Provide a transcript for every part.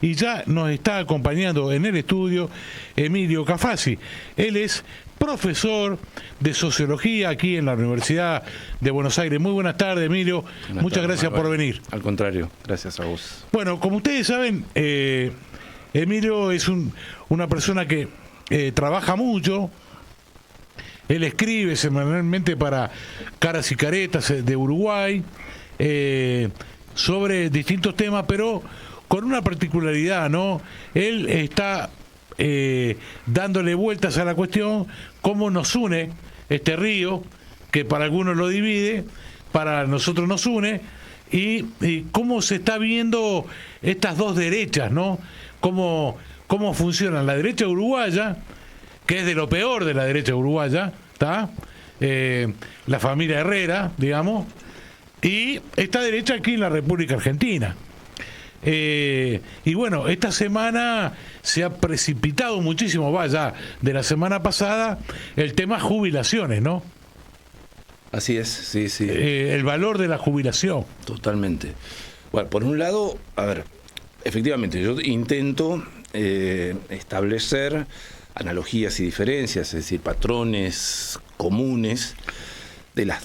y ya nos está acompañando en el estudio Emilio Cafasi. Él es profesor de Sociología aquí en la Universidad de Buenos Aires. Muy buenas tardes, Emilio. Muchas gracias por venir. Al contrario, gracias a vos. Bueno, como ustedes saben, Emilio es una persona que trabaja mucho. Él escribe semanalmente para Caras y Caretas de Uruguay sobre distintos temas, pero con una particularidad, ¿no? Él está dándole vueltas a la cuestión, cómo nos une este río, que para algunos lo divide, para nosotros nos une, y cómo se está viendo estas dos derechas, ¿no? Cómo funcionan la derecha uruguaya, que es de lo peor de la derecha uruguaya, ¿está? La familia Herrera, digamos, y esta derecha aquí en la República Argentina. Y bueno, esta semana se ha precipitado muchísimo, vaya, de la semana pasada, el tema jubilaciones, ¿no? Así es, sí, sí. El valor de la jubilación. Totalmente. Bueno, por un lado, a ver, efectivamente, yo intento establecer analogías y diferencias, es decir, patrones comunes de las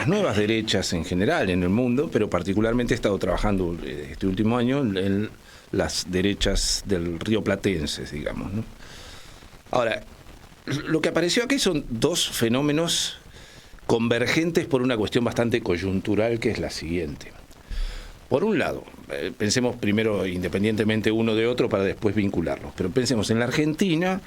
nuevas derechas en general en el mundo, pero particularmente he estado trabajando este último año en las derechas del río platenses, digamos, ¿no? Ahora, lo que apareció aquí son dos fenómenos convergentes por una cuestión bastante coyuntural, que es la siguiente. Por un lado, pensemos primero independientemente uno de otro para después vincularlos, pero pensemos en la Argentina.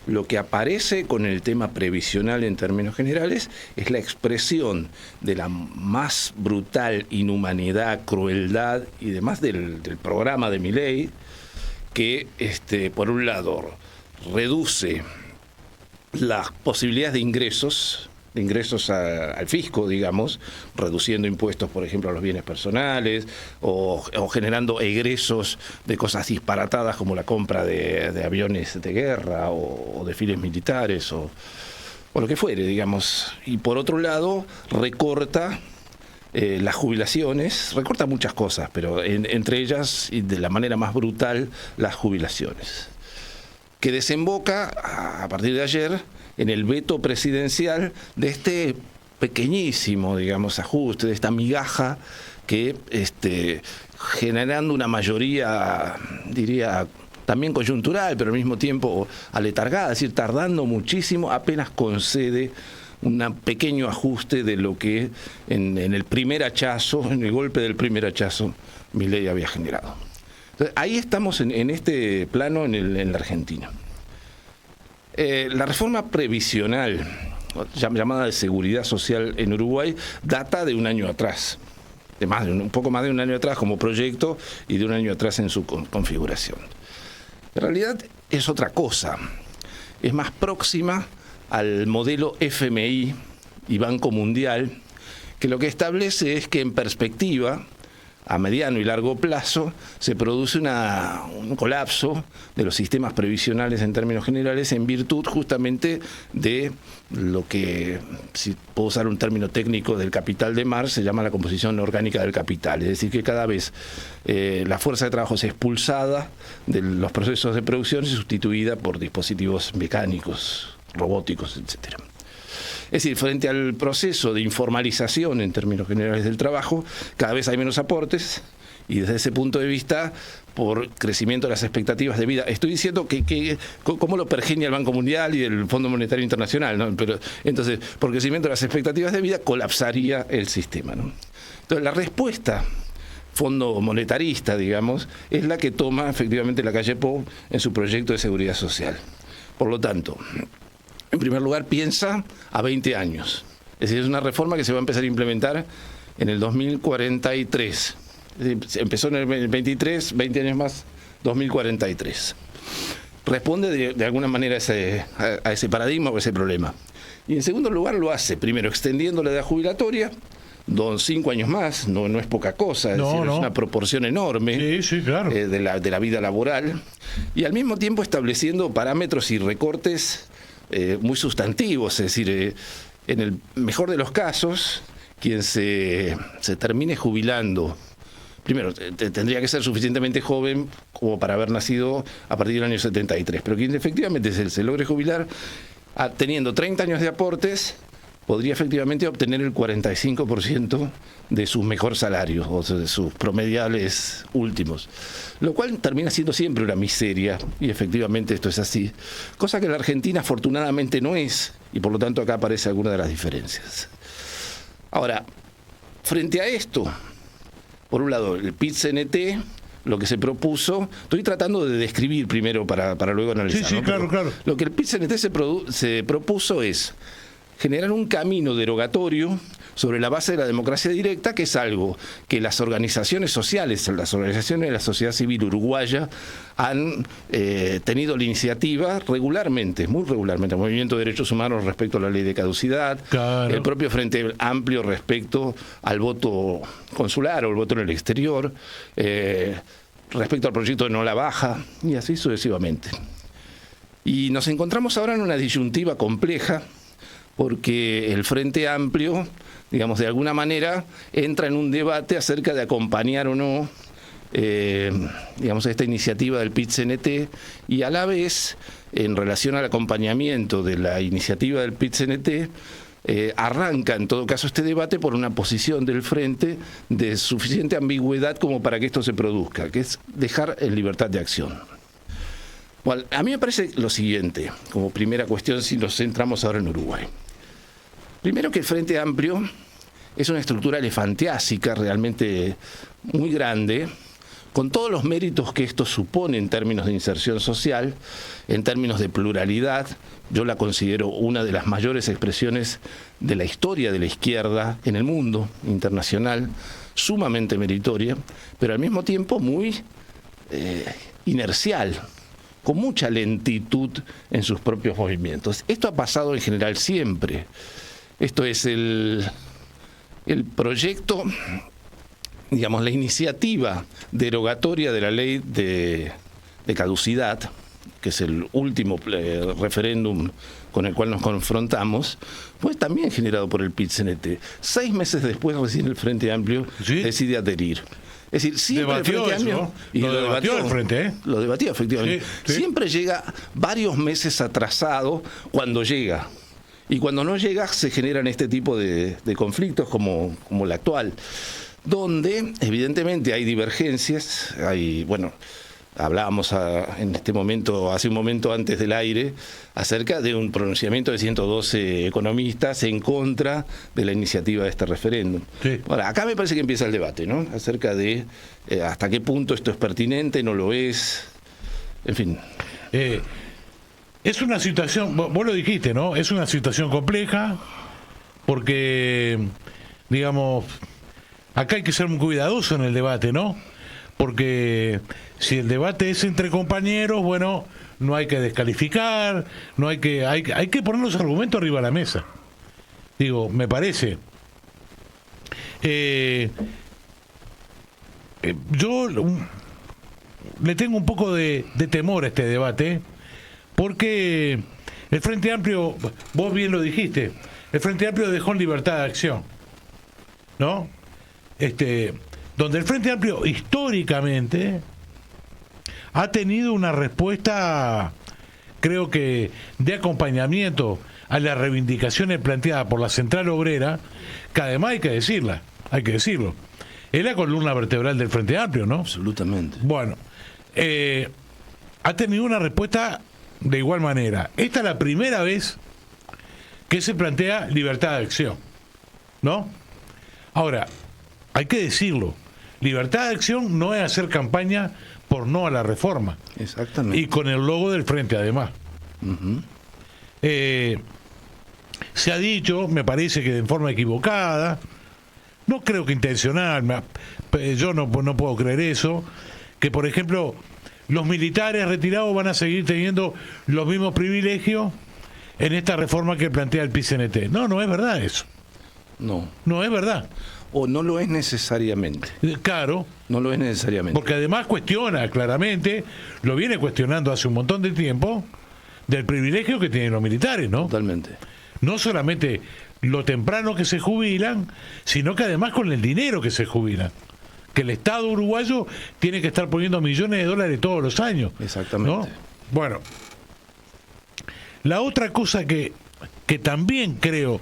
Lo que aparece con el tema previsional en términos generales es la expresión de la más brutal inhumanidad, crueldad y demás del programa de Milei, que por un lado reduce las posibilidades de ingresos al fisco, digamos, reduciendo impuestos, por ejemplo, a los bienes personales, o generando egresos de cosas disparatadas como la compra de aviones de guerra o desfiles militares o lo que fuere, digamos. Y por otro lado, recorta las jubilaciones, recorta muchas cosas, pero entre ellas, y de la manera más brutal, las jubilaciones, que desemboca, a partir de ayer, en el veto presidencial de este pequeñísimo, digamos, ajuste, de esta migaja que, generando una mayoría, diría, también coyuntural, pero al mismo tiempo aletargada, es decir, tardando muchísimo, apenas concede un pequeño ajuste de lo que en el primer hachazo, en el golpe del primer hachazo, Milei había generado. Entonces, ahí estamos en este plano en la Argentina. La reforma previsional, llamada de seguridad social en Uruguay, data de un año atrás, un poco más de un año atrás como proyecto y de un año atrás en su configuración. En realidad es otra cosa, es más próxima al modelo FMI y Banco Mundial, que lo que establece es que en perspectiva, a mediano y largo plazo, se produce un colapso de los sistemas previsionales en términos generales en virtud justamente de lo que, si puedo usar un término técnico del capital de Marx, se llama la composición orgánica del capital. Es decir, que cada vez la fuerza de trabajo es expulsada de los procesos de producción y sustituida por dispositivos mecánicos, robóticos, etcétera. Es decir, frente al proceso de informalización en términos generales del trabajo, cada vez hay menos aportes y desde ese punto de vista, por crecimiento de las expectativas de vida. Estoy diciendo que cómo lo pergenia el Banco Mundial y el Fondo Monetario Internacional, ¿no? Pero entonces, por crecimiento de las expectativas de vida, colapsaría el sistema, ¿no? Entonces, la respuesta fondo monetarista, digamos, es la que toma efectivamente la calle Pou en su proyecto de seguridad social. Por lo tanto, en primer lugar, piensa a 20 años. Es decir, es una reforma que se va a empezar a implementar en el 2043. Es decir, empezó en el 23, 20 años más, 2043. Responde de alguna manera a ese paradigma o a ese problema. Y en segundo lugar lo hace, primero, extendiendo la edad jubilatoria, 5 años más, no es poca cosa, es una proporción enorme claro. de la vida laboral, y al mismo tiempo estableciendo parámetros y recortes muy sustantivos, es decir, en el mejor de los casos, quien se termine jubilando primero, tendría que ser suficientemente joven como para haber nacido a partir del año 73, pero quien efectivamente se logre jubilar teniendo 30 años de aportes, podría efectivamente obtener el 45% de sus mejores salarios, o de sus promediales últimos, lo cual termina siendo siempre una miseria, y efectivamente esto es así, cosa que en la Argentina afortunadamente no es, y por lo tanto acá aparece alguna de las diferencias. Ahora, frente a esto, por un lado, el PIT-CNT, lo que se propuso, estoy tratando de describir primero para luego analizar. Sí, ¿no? claro. Lo que el PIT-CNT se propuso es generar un camino derogatorio sobre la base de la democracia directa, que es algo que las organizaciones sociales, las organizaciones de la sociedad civil uruguaya han tenido la iniciativa regularmente, muy regularmente, el Movimiento de Derechos Humanos respecto a la ley de caducidad, claro. El propio Frente Amplio respecto al voto consular o el voto en el exterior, respecto al proyecto de no la baja, y así sucesivamente. Y nos encontramos ahora en una disyuntiva compleja, porque el Frente Amplio, digamos, de alguna manera, entra en un debate acerca de acompañar o no, digamos, esta iniciativa del PIT-CNT, y a la vez, en relación al acompañamiento de la iniciativa del PIT-CNT, arranca en todo caso este debate por una posición del Frente de suficiente ambigüedad como para que esto se produzca, que es dejar en libertad de acción. Bueno, a mí me parece lo siguiente, como primera cuestión, si nos centramos ahora en Uruguay. Primero, que el Frente Amplio es una estructura elefantiásica, realmente muy grande, con todos los méritos que esto supone en términos de inserción social, en términos de pluralidad. Yo la considero una de las mayores expresiones de la historia de la izquierda en el mundo internacional, sumamente meritoria, pero al mismo tiempo muy inercial, con mucha lentitud en sus propios movimientos. Esto ha pasado en general siempre. Esto es el proyecto, digamos, la iniciativa derogatoria de la ley de caducidad, que es el último referéndum con el cual nos confrontamos, fue también generado por el PIT-CNT. 6 meses después, recién el Frente Amplio decide adherir. Es decir, siempre el Frente Amplio, ¿no? Y lo debatió el Frente, ¿eh? Lo debatió, efectivamente. Sí. Siempre llega varios meses atrasado cuando llega. Y cuando no llega se generan este tipo de conflictos como el actual, donde evidentemente hay divergencias, hablábamos en este momento, hace un momento antes del aire, acerca de un pronunciamiento de 112 economistas en contra de la iniciativa de este referéndum. Sí. Ahora, acá me parece que empieza el debate, ¿no? Acerca de hasta qué punto esto es pertinente, no lo es, en fin. Es una situación, vos lo dijiste, ¿no? Es una situación compleja, porque, digamos, acá hay que ser muy cuidadoso en el debate, ¿no? Porque si el debate es entre compañeros, bueno, no hay que descalificar, no hay que poner los argumentos arriba de la mesa. Digo, me parece. Yo le tengo un poco de temor a este debate, porque el Frente Amplio, vos bien lo dijiste, el Frente Amplio dejó en libertad de acción, ¿no? Donde el Frente Amplio históricamente ha tenido una respuesta, creo que, de acompañamiento a las reivindicaciones planteadas por la Central Obrera, que además hay que decirlo, es la columna vertebral del Frente Amplio, ¿no? Absolutamente. Bueno, ha tenido una respuesta de igual manera. Esta es la primera vez que se plantea libertad de acción, ¿no? Ahora, hay que decirlo, libertad de acción no es hacer campaña por no a la reforma. Exactamente. Y con el logo del Frente, además. Uh-huh. Se ha dicho, me parece que de forma equivocada, no creo que intencional, yo no puedo creer eso, que por ejemplo los militares retirados van a seguir teniendo los mismos privilegios en esta reforma que plantea el PIT-CNT. No es verdad eso. No es verdad. O no lo es necesariamente. Claro. No lo es necesariamente. Porque además cuestiona claramente, lo viene cuestionando hace un montón de tiempo, del privilegio que tienen los militares, ¿no? Totalmente. No solamente lo temprano que se jubilan, sino que además con el dinero que se jubilan, que el Estado uruguayo tiene que estar poniendo millones de dólares todos los años. Exactamente. ¿No? Bueno, la otra cosa que también creo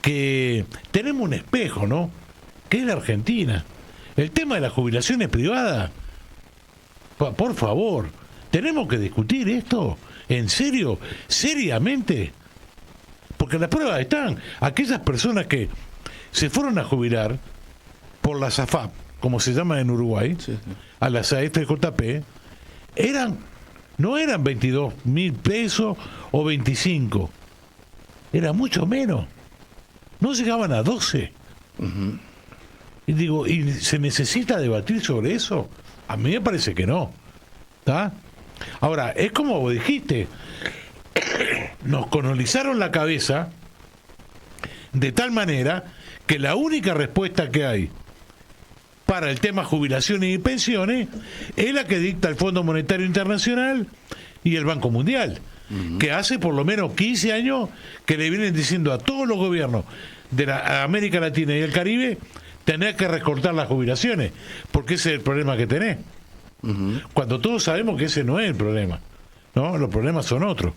que tenemos un espejo, ¿no? Que es la Argentina. El tema de las jubilaciones privadas, por favor, tenemos que discutir esto, ¿en serio? ¿Seriamente? Porque las pruebas están. Aquellas personas que se fueron a jubilar por las AFAP, como se llama en Uruguay, Sí, sí. a las AFJP, no eran 22.000 pesos o 25, era mucho menos, no llegaban a 12. Y digo, ¿y se necesita debatir sobre eso? A mí me parece que no. ¿Está? Ahora, es como vos dijiste, nos colonizaron la cabeza de tal manera que la única respuesta que hay para el tema jubilaciones y pensiones es la que dicta el Fondo Monetario Internacional y el Banco Mundial, que hace por lo menos 15 años que le vienen diciendo a todos los gobiernos de la América Latina y el Caribe tener que recortar las jubilaciones, porque ese es el problema que tenés. Cuando todos sabemos que ese no es el problema, ¿no? Los problemas son otros.